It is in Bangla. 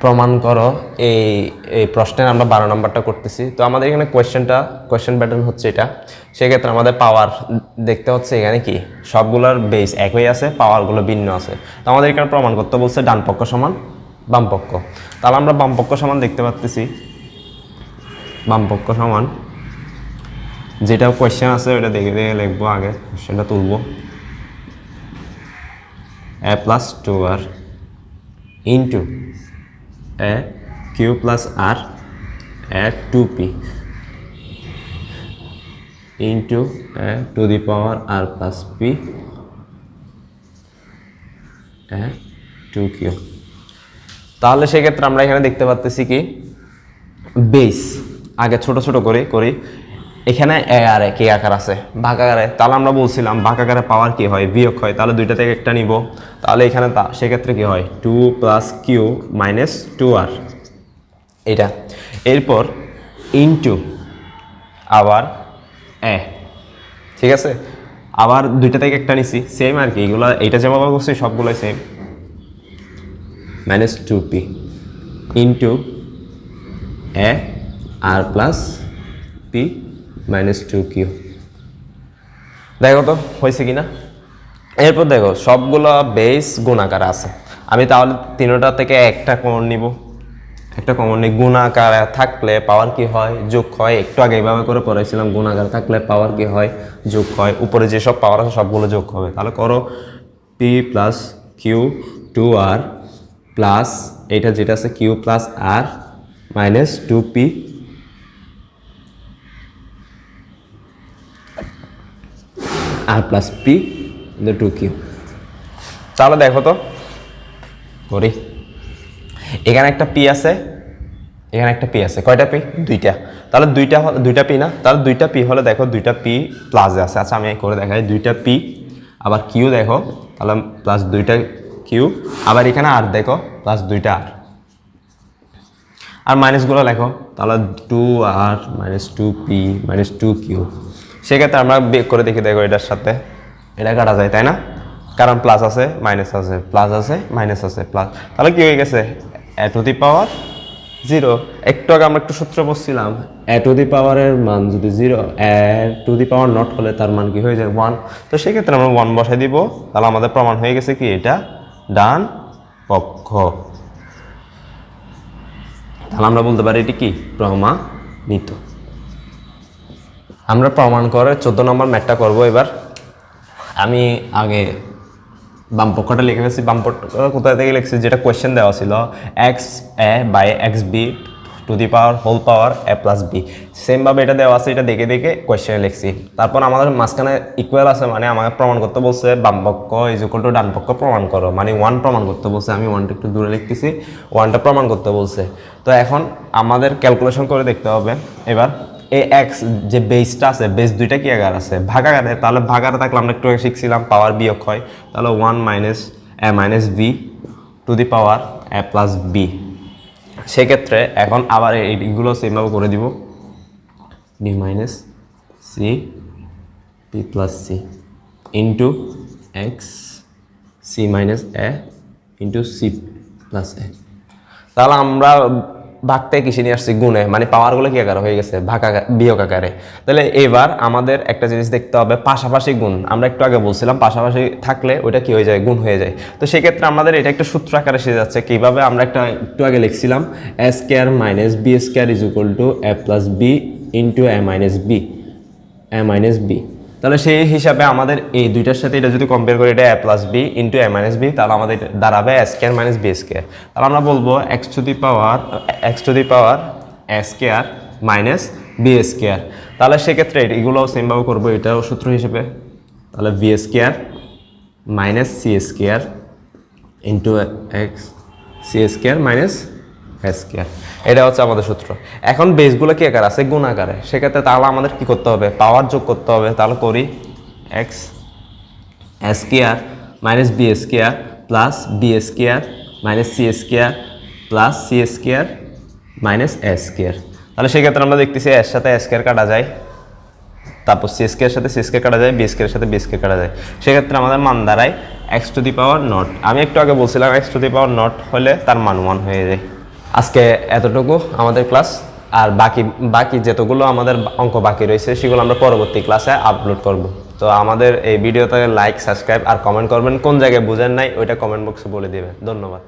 প্রমাণ করো এই প্রশ্নের আমরা 12 নম্বরটা করতেছি। তো আমাদের এখানে কোয়েশ্চেন প্যাটার্ন হচ্ছে এটা। সেক্ষেত্রে আমাদের পাওয়ার দেখতে হচ্ছে এখানে কি সবগুলোর বেস একই আছে, পাওয়ারগুলো ভিন্ন আছে। তো আমাদের এখানে প্রমাণ করতে বলছে ডান পক্ষ সমান বাম পক্ষ। তাহলে আমরা বাম পক্ষ সমান দেখতে পাচ্ছি, বাম পক্ষ সমান যেটা কোয়েশ্চেন আছে ওটা দেখে দেখে লিখবো। আগে কোয়েশ্চেনটা তুলবো। a plus 2r into a q plus r at 2p into a to the power r plus p at 2q। তাহলে সেক্ষেত্রে আমরা এখানে দেখতে পাচ্ছি কি বেস আগে ছোট ছোট করে করি। এখানে এ আর এ কে আকার আছে, ভাগ আকারে। তাহলে আমরা বলছিলাম ভাগ আকারে পাওয়ার কি হয়, বিয়োগ হয়। তাহলে দুইটা থেকে একটা নিব। তাহলে এখানে সেক্ষেত্রে কি হয় 2 প্লাস কিউ মাইনাস 2r এটা। এরপর ইনটু আবার এ, ঠিক আছে। আবার দুইটা থেকে একটা নিছি, সেম আর কি। এগুলো এইটা যেভাবে করছি সবগুলোই same. Minus 2p into a R plus P minus 2q। দেখো তো হয়েছে কিনা। এরপর দেখো সবগুলো বেস গুণাকার আছে। আমি তাহলে তিনটা থেকে একটা কমন নিব। একটা কমন নিই। গুণাকার থাকলে পাওয়ার কি হয়, যোগ হয়। একটু আগে এইভাবে করে পড়াইছিলাম, গুণাকার থাকলে পাওয়ার কি হয়, যোগ হয়। উপরে যেসব পাওয়ার আছে সবগুলো যোগ হবে। তাহলে করো P plus Q 2r plus এটা যেটা আছে কিউ প্লাস আর মাইনাস 2p আর প্লাস পি ইন্টু 2q। তাহলে দেখো তো করি। এখানে একটা পি আছে, এখানে একটা পি আছে। কয়টা পি? দুইটা। তাহলে দুইটা পি না, তাহলে দুইটা পি হলে দেখো দুইটা পি প্লাসে আছে। আচ্ছা আমি করে দেখাই। দুইটা পি আবার কিউ দেখো, তাহলে প্লাস দুইটা কিউ। আবার এখানে আর দেখো প্লাস দুইটা আর। আর মাইনাসগুলো লেখো, তাহলে 2r minus 2p minus 2q। সেক্ষেত্রে আমরা বেক করে দেখি। দেখো এটার সাথে এটা কাটা যায়, তাই না? কারণ প্লাস আছে মাইনাস আছে, প্লাস আছে মাইনাস আছে, প্লাস। তাহলে কি হয়ে গেছে এ টু দি পাওয়ার 0। একটু আগে আমরা একটু সূত্র বলছিলাম, এ টু দি পাওয়ারের মান যদি 0, এ টু দি পাওয়ার নট হলে তার মান কি হয়ে যায় 1। তো সেক্ষেত্রে আমরা 1 বসাই দিব। তাহলে আমাদের প্রমাণ হয়ে গেছে কি এটা ডান পক্ষ। তাহলে আমরা বলতে পারি এটি কি প্রমাণিত। আমরা প্রমাণ করে 14 নম্বর ম্যাথটা করব এবার। আমি আগে বাম পক্ষটা লিখে ফেলছি। বাম পক্ষ কোথায় থেকে লিখছি, যেটা কোয়েশ্চেন দেওয়া ছিল X A by X B to the power whole power A plus B. সেমভাবে এটা দেওয়া আছে, এটা দেখে দেখে কোয়েশ্চেনে লিখছি। তারপর আমাদের মাঝখানে ইকুয়াল আছে, মানে আমাকে প্রমাণ করতে বলছে বাম পক্ষ ইজ ইকুয়াল টু ডান পক্ষ প্রমাণ করো, মানে 1 প্রমাণ করতে বলছে। আমি 1টা একটু দূরে লিখতেছি, 1টা প্রমাণ করতে বলছে। তো এখন আমাদের ক্যালকুলেশন করে দেখতে হবে এবার। এই এক্স যে বেসটা আছে, বেস দুইটা কি আকার আছে, ভাগাকারে। তাহলে ভাগারে থাকলে আমরা একটু শিখছিলাম পাওয়ার বিয়োগ হয়। তাহলে 1 minus A minus B to the power A plus B. সেক্ষেত্রে এখন আবার এইগুলো সেমভাবে করে দিব। D minus C P plus C into X C minus A into C plus A. তাহলে আমরা ভাগটাই কিসে নিয়ে আসছি, গুণে, মানে পাওয়ারগুলো কি আকারে হয়ে গেছে, ভাগ আকার বিয়োগ আকারে। তাহলে এবার আমাদের একটা জিনিস দেখতে হবে, পাশাপাশি গুণ। আমরা একটু আগে বলছিলাম পাশাপাশি থাকলে ওইটা কি হয়ে যায়, গুণ হয়ে যায়। তো সেক্ষেত্রে আমাদের এটা একটা সূত্র আকারে এসে যাচ্ছে। কীভাবে আমরা একটু আগে লিখছিলাম A square minus B square is equal to A plus B into A minus B, A minus B. তাহলে সেই হিসাবে আমাদের এই দুইটার সাথে এটা যদি কম্পেয়ার করি, এটা A plus B into A minus B, তাহলে আমাদের দাঁড়াবে A square minus B square. তাহলে আমরা বলবো X to the power A square minus B square. তাহলে সেক্ষেত্রে এগুলো সেমভাবে করবো, এটাও সূত্র হিসেবে। তাহলে B square minus C square into X C square minus square. এটা হচ্ছে আমাদের সূত্র। এখন বেসগুলো কি আকার আছে, গুণ আকারে। সেক্ষেত্রে তাহলে আমাদের কি করতে হবে, পাওয়ার যোগ করতে হবে। তাহলে করি X square minus B square plus B square minus C square plus C square minus A square. তাহলে সেক্ষেত্রে আমরা দেখতেছি এর সাথে স্কোয়ার কাটা যায়, তারপর সিএসকে এর সাথে সিএসকে কাটা যায়, বিএসকে এর সাথে বিএসকে কাটা যায়। সেক্ষেত্রে আমাদের মান দাঁড়ায় x to the power not. আমি একটু আগে বলছিলাম x to the power not হলে তার মান 1 হয়ে যায়। আজকে এতটুকু আমাদের ক্লাস, আর বাকি যতগুলো আমাদের অঙ্ক বাকি রয়েছে সেগুলো আমরা পরবর্তী ক্লাসে আপলোড করব। তো আমাদের এই ভিডিওতে লাইক, সাবস্ক্রাইব আর কমেন্ট করবেন। কোন জায়গায় বুঝেন নাই ওইটা কমেন্ট বক্সে বলে দেবেন। ধন্যবাদ।